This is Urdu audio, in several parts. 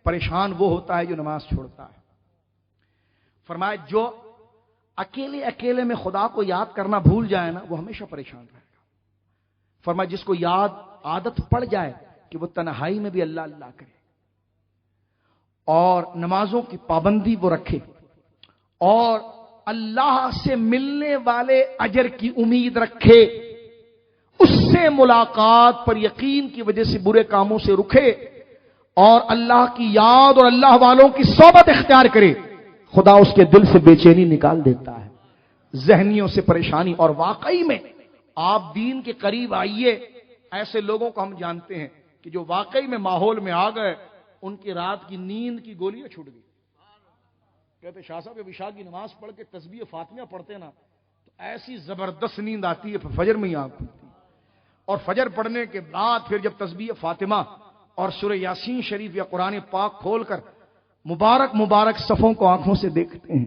پریشان وہ ہوتا ہے جو نماز چھوڑتا ہے۔ فرمایا جو اکیلے اکیلے میں خدا کو یاد کرنا بھول جائے نا، وہ ہمیشہ پریشان رہے گا۔ فرمایا جس کو عادت پڑ جائے کہ وہ تنہائی میں بھی اللہ اللہ کرے اور نمازوں کی پابندی وہ رکھے اور اللہ سے ملنے والے اجر کی امید رکھے، اس سے ملاقات پر یقین کی وجہ سے برے کاموں سے رکے اور اللہ کی یاد اور اللہ والوں کی صحبت اختیار کرے، خدا اس کے دل سے بے چینی نکال دیتا ہے، ذہنیوں سے پریشانی۔ اور واقعی میں آپ دین کے قریب آئیے، ایسے لوگوں کو ہم جانتے ہیں کہ جو واقعی میں ماحول میں آ گئے، ان کی رات کی نیند کی گولیاں چھوٹ گئی۔ کہتے شاہ صاحب جب عشاء کی نماز پڑھ کے تسبیح فاطمیہ پڑھتے نا تو ایسی زبردست نیند آتی ہے، پھر فجر میں ہی آنکھ کھلتی ہے، اور فجر پڑھنے کے بعد پھر جب تسبیح فاطمہ اور سورہ یاسین شریف یا قرآن پاک کھول کر مبارک مبارک صفوں کو آنکھوں سے دیکھتے ہیں،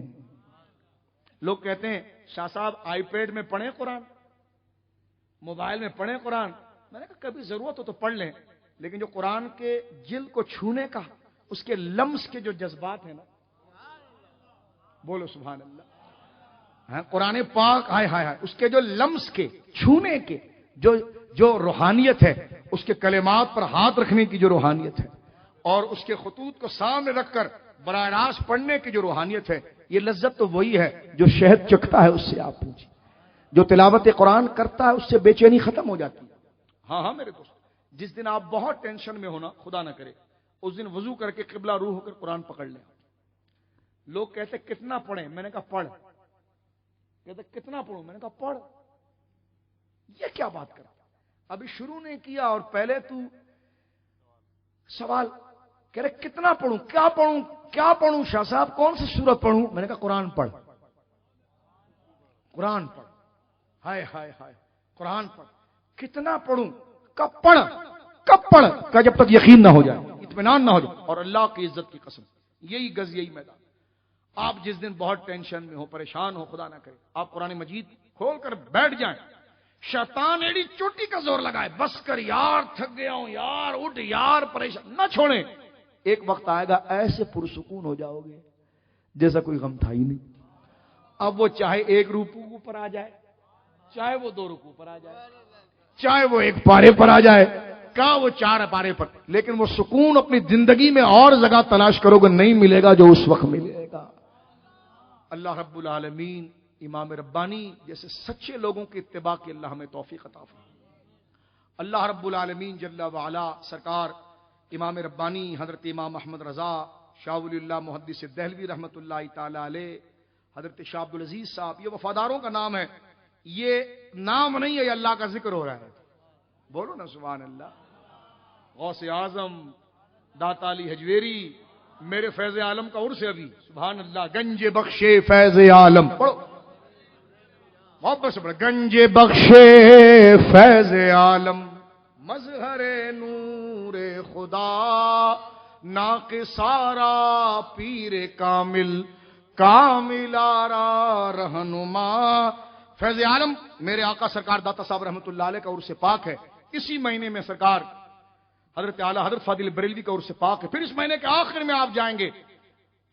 لوگ کہتے ہیں شاہ صاحب آئی پیڈ میں پڑھیں قرآن، موبائل میں پڑھیں قرآن۔ میں نے کہا کبھی ضرورت ہو تو پڑھ لیں، لیکن جو قرآن کے جلد کو چھونے کا، اس کے لمس کے جو جذبات ہیں نا، بولو سبحان اللہ، قرآن پاک ہائے ہائے ہائے، اس کے جو لمس کے چھونے کے جو روحانیت ہے، اس کے کلمات پر ہاتھ رکھنے کی جو روحانیت ہے اور اس کے خطوط کو سامنے رکھ کر براہ راست پڑھنے کی جو روحانیت ہے، یہ لذت تو وہی ہے جو شہد چکھتا ہے اس سے آپ پوچھیں، جو تلاوت قرآن کرتا ہے اس سے بے چینی ختم ہو جاتی ہے۔ ہاں میرے دوست، جس دن آپ بہت ٹینشن میں ہونا، خدا نہ کرے، اس دن وضو کر کے قبلہ روح ہو کر قرآن پکڑ لیں۔ لوگ کہتے کتنا پڑھیں، میں نے کہا پڑھ۔ کہتے کتنا پڑھوں، میں نے کہا پڑھ۔ یہ کیا بات کرتا، ابھی شروع نہیں کیا اور پہلے تو سوال کہہ رہے کتنا پڑھوں، کیا پڑھوں شاہ صاحب، کون سی سورت پڑھوں؟ میں نے کہا قرآن پڑھ، قرآن پڑھ، ہائے ہائے ہائے، قرآن پڑھ۔ کتنا پڑھوں، کب پڑھ، کہ جب تک یقین نہ ہو جائے، اطمینان نہ ہو جائے، اور اللہ کی عزت کی قسم یہی گز یہی میدان۔ آپ جس دن بہت ٹینشن میں ہو، پریشان ہو، خدا نہ کرے، آپ قرآن مجید کھول کر بیٹھ جائیں، شیطان ایڑی چوٹی کا زور لگائے، بس کر یار، تھک گیا ہوں یار، اٹھ یار، پریشان نہ چھوڑیں۔ ایک وقت آئے گا ایسے پرسکون ہو جاؤ گے جیسا کوئی غم تھا ہی نہیں۔ اب وہ چاہے 1 رکوع پر آ جائے، چاہے وہ 2 رکوع پر آ جائے، چاہے وہ 1 پارے پر آ جائے، کہا وہ 4 پارے پر، لیکن وہ سکون اپنی زندگی میں اور جگہ تلاش کرو گے نہیں ملے گا جو اس وقت ملے گا۔ اللہ رب العالمین امام ربانی جیسے سچے لوگوں کی اتباع کی اللہ ہمیں توفیق عطا فرمائے۔ اللہ رب العالمین جل وعلا سرکار امام ربانی حضرت امام احمد رضا شاہ ولی اللہ محدث دہلوی رحمۃ اللہ تعالی علیہ، حضرت شاہ عبد العزیز صاحب، یہ وفاداروں کا نام ہے، یہ نام نہیں ہے، یہ اللہ کا ذکر ہو رہا ہے، بولو نا سبحان اللہ۔ غوث اعظم داتا علی حجویری، میرے فیض عالم کا عرس ہے ابھی، سبحان اللہ۔ گنج بخشے فیض عالم، پڑھو محبت سے پڑھو، گنج بخشے فیض عالم، مظہر نور خدا، ناقصارا پیر کامل، کامل آرا رہنما۔ فیض عالم میرے آقا سرکار داتا صاحب رحمۃ اللہ علیہ کا عرس پاک ہے، اسی مہینے میں سرکار حضرت اعلیٰ حضرت فاضل بریلوی کا عرس پاک ہے، پھر اس مہینے کے آخر میں آپ جائیں گے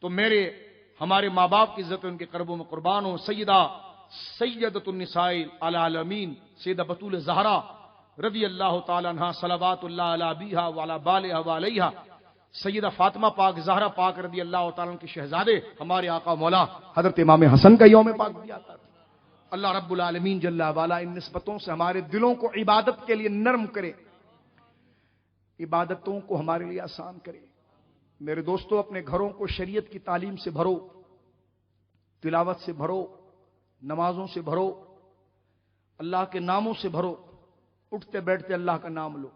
تو ہمارے ماں باپ کی عزت ان کے قربوں میں قربان ہوں۔ سیدۃ النساء العالمین سیدہ بطول زہرا رضی اللہ تعالیٰ عنہا صلوات اللہ علی ابیہا وعلی بالہا وعلیہا، سیدہ فاطمہ پاک زہرا پاک رضی اللہ تعالیٰ عنہ کے شہزادے ہمارے آقا مولا حضرت امام حسن کا یوم پاک بھی آتا ہے۔ اللہ رب العالمین جل وعلا ان نسبتوں سے ہمارے دلوں کو عبادت کے لیے نرم کرے، عبادتوں کو ہمارے لیے آسان کرے۔ میرے دوستو، اپنے گھروں کو شریعت کی تعلیم سے بھرو، تلاوت سے بھرو، نمازوں سے بھرو، اللہ کے ناموں سے بھرو، اٹھتے بیٹھتے اللہ کا نام لو،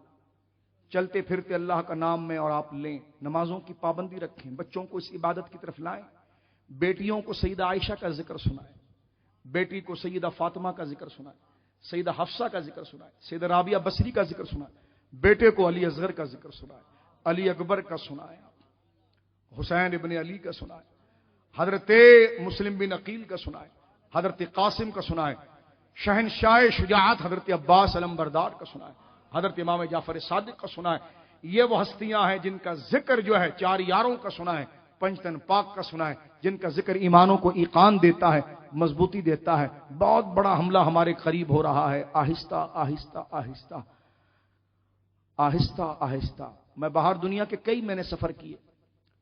چلتے پھرتے اللہ کا نام میں اور آپ لیں، نمازوں کی پابندی رکھیں، بچوں کو اس عبادت کی طرف لائیں، بیٹیوں کو سیدہ عائشہ کا ذکر سنائیں، بیٹی کو سیدہ فاطمہ کا ذکر سنائیں، سیدہ حفصہ کا ذکر سنائیں، سیدہ رابعہ بصری کا ذکر سنائیں، بیٹے کو علی اصغر کا ذکر سنائیں، علی اکبر کا سنائیں، حسین ابن علی کا سنائیں، حضرت مسلم بن عقیل کا سنائیں، حضرت قاسم کا سنائیں، شہنشاہ شجاعت حضرت عباس علم بردار کا سنائیں، حضرت امام جعفر صادق کا سنائیں۔ یہ وہ ہستیاں ہیں جن کا ذکر جو ہے چار یاروں کا سنا ہے، پنجتن پاک کا سنا ہے، جن کا ذکر ایمانوں کو ایقان دیتا ہے، مضبوطی دیتا ہے۔ بہت بڑا حملہ ہمارے قریب ہو رہا ہے، آہستہ آہستہ آہستہ آہستہ آہستہ۔ میں باہر دنیا کے کئی میں نے سفر کیے،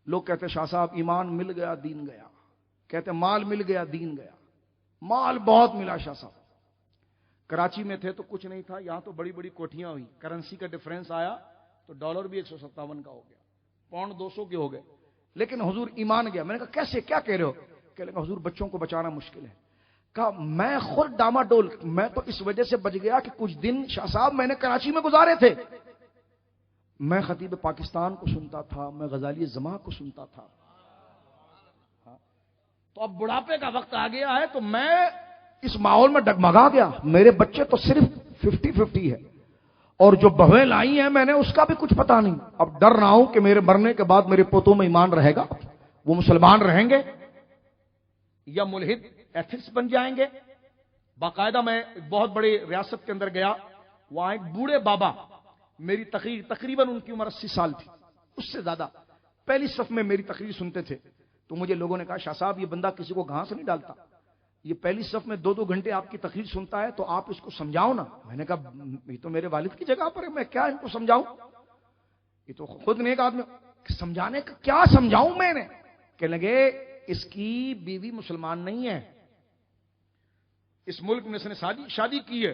لوگ کہتے شاہ صاحب ایمان مل گیا دین گیا، کہتے مال مل گیا دین گیا۔ مال بہت ملا شاہ صاحب، کراچی میں تھے تو کچھ نہیں تھا، یہاں تو بڑی بڑی کوٹھیاں ہوئی، کرنسی کا ڈیفرنس آیا تو ڈالر بھی 157 کا ہو گیا، پاؤنڈ 200 کے ہو گئے، لیکن حضور ایمان گیا۔ میں نے کہا کیسے، کیا کہہ رہے ہو؟ کہ لگا حضور بچوں کو بچانا مشکل ہے۔ کہا میں خود ڈاما ڈول، میں تو اس وجہ سے بچ گیا کہ کچھ دن شاہ صاحب میں نے کراچی میں گزارے تھے، میں خطیب پاکستان کو سنتا تھا، میں غزالی زماں کو سنتا تھا، تو اب بڑھاپے کا وقت آ گیا ہے تو میں اس ماحول میں ڈگمگا گیا۔ میرے بچے تو صرف 50-50 ہے، اور جو بہویں لائی ہیں میں نے اس کا بھی کچھ پتا نہیں۔ اب ڈر رہا ہوں کہ میرے مرنے کے بعد میرے پوتوں میں ایمان رہے گا، وہ مسلمان رہیں گے یا ملحد ایتھسٹ بن جائیں گے۔ باقاعدہ میں بہت بڑی ریاست کے اندر گیا، وہاں ایک بوڑھے بابا، میری تقریر تقریباً ان کی عمر 80 سال تھی، اس سے زیادہ، پہلی صف میں میری تقریر سنتے تھے۔ تو مجھے لوگوں نے کہا شاہ صاحب یہ بندہ کسی کو گھاس نہیں ڈالتا، یہ پہلی صف میں 2-2 گھنٹے آپ کی تقریر سنتا ہے، تو آپ اس کو سمجھاؤ نا۔ میں نے کہا یہ تو میرے والد کی جگہ پر ہے، میں کیا ان کو سمجھاؤں، یہ تو خود نیک آدمی، سمجھانے کا کیا سمجھاؤں میں نے؟ کہنے لگے اس کی بیوی مسلمان نہیں ہے، اس ملک میں اس نے شادی کی ہے۔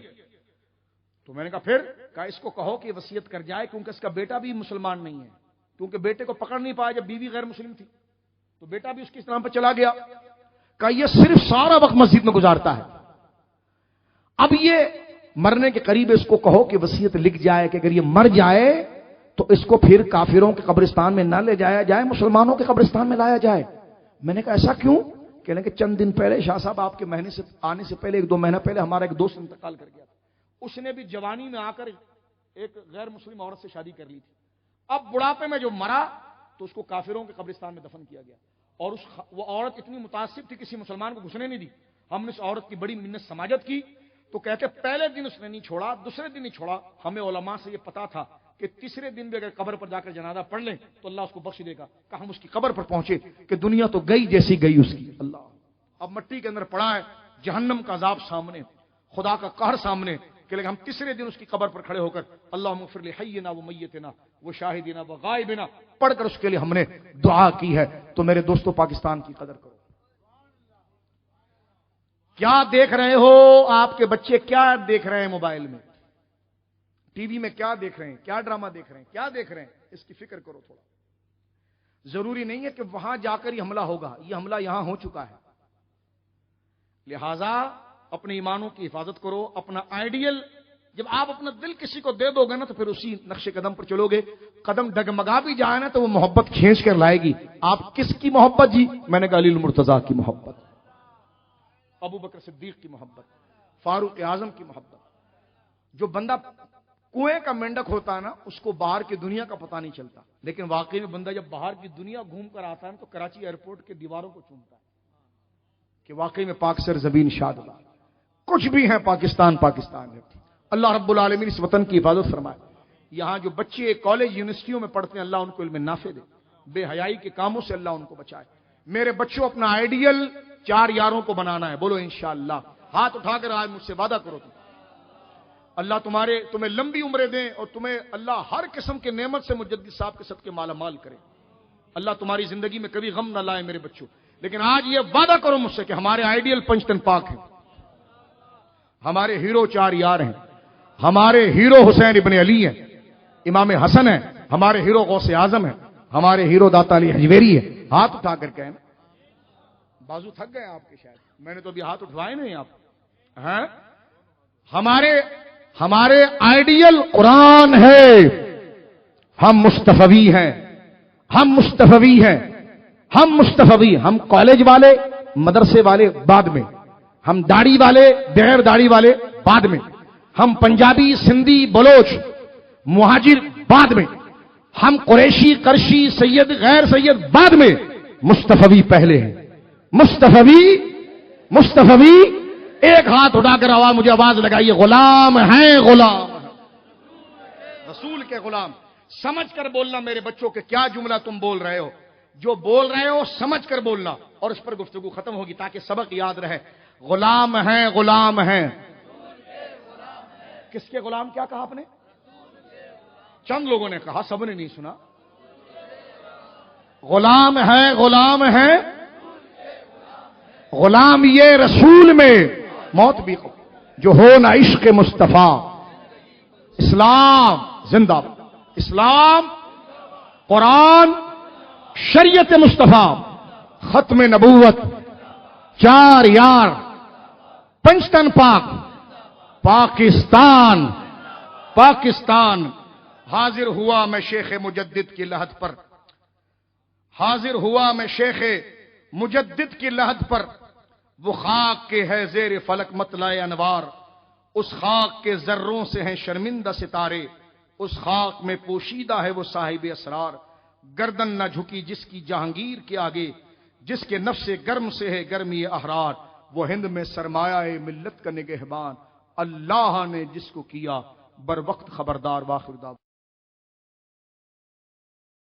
تو میں نے کہا پھر؟ کہا اس کو کہو کہ وصیت کر جائے، کیونکہ اس کا بیٹا بھی مسلمان نہیں ہے، کیونکہ بیٹے کو پکڑ نہیں پایا جب بیوی غیر مسلم تھی، تو بیٹا بھی اس کے اسلام پہ چلا گیا۔ کہا یہ صرف سارا وقت مسجد میں گزارتا ہے، اب یہ مرنے کے قریب اس کو کہو کہ وصیت لکھ جائے کہ اگر یہ مر جائے تو اس کو پھر کافروں کے قبرستان میں نہ لے جایا جائے، مسلمانوں کے قبرستان میں لایا جائے۔ میں نے کہا ایسا کیوں؟ کہنے کہ چند دن پہلے شاہ صاحب آپ کے مہینے سے آنے سے پہلے 1-2 مہینہ پہلے ہمارا ایک دوست انتقال کر گیا تھا، اس نے بھی جوانی میں آ کر ایک غیر مسلم عورت سے شادی کر لی تھی، اب بڑھاپے میں جو مرا تو اس کو کافروں کے قبرستان میں دفن کیا گیا، اور وہ عورت اتنی متعصب تھی کسی مسلمان کو گھسنے نہیں دی۔ ہم نے اس عورت کی بڑی منت سماجت کی، تو کہتے پہلے دن اس نے نہیں چھوڑا، دوسرے دن نہیں چھوڑا، ہمیں علماء سے یہ پتا تھا کہ تیسرے دن بھی اگر قبر پر جا کر جنازہ پڑھ لیں تو اللہ اس کو بخش دے گا۔ کہ ہم اس کی قبر پر پہنچے کہ دنیا تو گئی جیسی گئی اس کی، اللہ اب مٹی کے اندر پڑا ہے، جہنم کا عذاب سامنے، خدا کا قہر سامنے، کہ ہم تیسرے دن اس کی قبر پر کھڑے ہو کر اللہم اغفر لحینا و میتنا و شاہدنا و غائبنا پڑھ کر اس کے لیے ہم نے دعا کی ہے۔ تو میرے دوستو پاکستان کی قدر کرو۔ کیا دیکھ رہے ہو آپ کے بچے، کیا دیکھ رہے ہیں موبائل میں، ٹی وی میں کیا دیکھ رہے ہیں، کیا ڈرامہ دیکھ رہے ہیں، کیا دیکھ رہے ہیں، اس کی فکر کرو تھوڑا۔ ضروری نہیں ہے کہ وہاں جا کر یہ حملہ ہوگا، یہ حملہ یہاں ہو چکا ہے، لہذا اپنے ایمانوں کی حفاظت کرو۔ اپنا آئیڈیل جب آپ اپنا دل کسی کو دے دو گے نا تو پھر اسی نقش قدم پر چلو گے، قدم ڈگمگا بھی جائے نا تو وہ محبت کھینچ کر لائے گی۔ آپ کس کی محبت؟ جی میں نے کہا علی المرتضیٰ کی محبت، ابو بکر صدیق کی محبت، فاروق اعظم کی محبت۔ جو بندہ کنویں کا مینڈک ہوتا ہے نا اس کو باہر کی دنیا کا پتہ نہیں چلتا، لیکن واقعی میں بندہ جب باہر کی دنیا گھوم کر آتا ہے تو کراچی ایئرپورٹ کے دیواروں کو چومتا ہے کہ واقعی میں پاک سر زبین شاد اللہ، کچھ بھی ہے پاکستان پاکستان ہے۔ اللہ رب العالمین اس وطن کی حفاظت فرمائے۔ یہاں جو بچے کالج یونیورسٹیوں میں پڑھتے ہیں اللہ ان کو علم نافع دے، بے حیائی کے کاموں سے اللہ ان کو بچائے۔ میرے بچوں اپنا آئیڈیل 4 یاروں کو بنانا ہے، بولو انشاءاللہ، ہاتھ اٹھا کر آج مجھ سے وعدہ کرو تم، اللہ تمہیں لمبی عمریں دیں اور تمہیں اللہ ہر قسم کے نعمت سے مجدد صاحب کے صدقے مالا مال کرے۔ اللہ تمہاری زندگی میں کبھی غم نہ لائے میرے بچوں، لیکن آج یہ وعدہ کرو مجھ سے کہ ہمارے آئیڈیل پنجتن پاک ہیں، ہمارے ہیرو 4 یار ہیں، ہمارے ہیرو حسین ابن علی ہیں، امام حسن ہیں، ہمارے ہیرو غوث اعظم ہیں، ہمارے ہیرو داتا علی حجویری ہے۔ ہاتھ اٹھا کر کہنا، بازو تھک گئے آپ کے شاید، میں نے تو ابھی ہاتھ اٹھوائے نہیں آپ ہیں۔ ہمارے آئیڈیل قرآن ہے، ہم مصطفی ہیں، ہم مصطفی ہیں، ہم مصطفی، ہم کالج والے مدرسے والے بعد میں، ہم داڑھی والے بغیر داڑھی والے بعد میں، ہم پنجابی سندھی بلوچ مہاجر بعد میں، ہم قریشی کرشی سید غیر سید بعد میں، مصطفی پہلے ہیں۔ مصطفی ایک ہاتھ اٹھا کر مجھے آواز لگائیے، غلام ہیں، غلام رسول کے غلام، سمجھ کر بولنا میرے بچوں کہ کیا جملہ تم بول رہے ہو، جو بول رہے ہو سمجھ کر بولنا، اور اس پر گفتگو ختم ہوگی تاکہ سبق یاد رہے۔ غلام ہیں، غلام ہیں، کس کے غلام؟ کیا کہا آپ نے؟ چند لوگوں نے کہا، سب نے نہیں سنا۔ غلام ہے، غلام ہے، غلام یہ رسول میں موت بھی جو ہو نہ عشق مصطفیٰ۔ اسلام زندہ باد، اسلام، قرآن، شریعت مصطفیٰ، ختم نبوت، چار یار، پنجتن پاک، پاکستان، پاکستان۔ حاضر ہوا میں شیخ مجدد کی لحد پر، حاضر ہوا میں شیخ مجدد کی لحد پر، وہ خاک کے ہے زیر فلک مطلع انوار، اس خاک کے ذروں سے ہیں شرمندہ ستارے، اس خاک میں پوشیدہ ہے وہ صاحب اسرار، گردن نہ جھکی جس کی جہانگیر کے آگے، جس کے نفس گرم سے ہے گرمی احرار، وہ ہند میں سرمایہ ملت کا نگہبان، اللہ نے جس کو کیا بر وقت خبردار۔ واخر دعوانا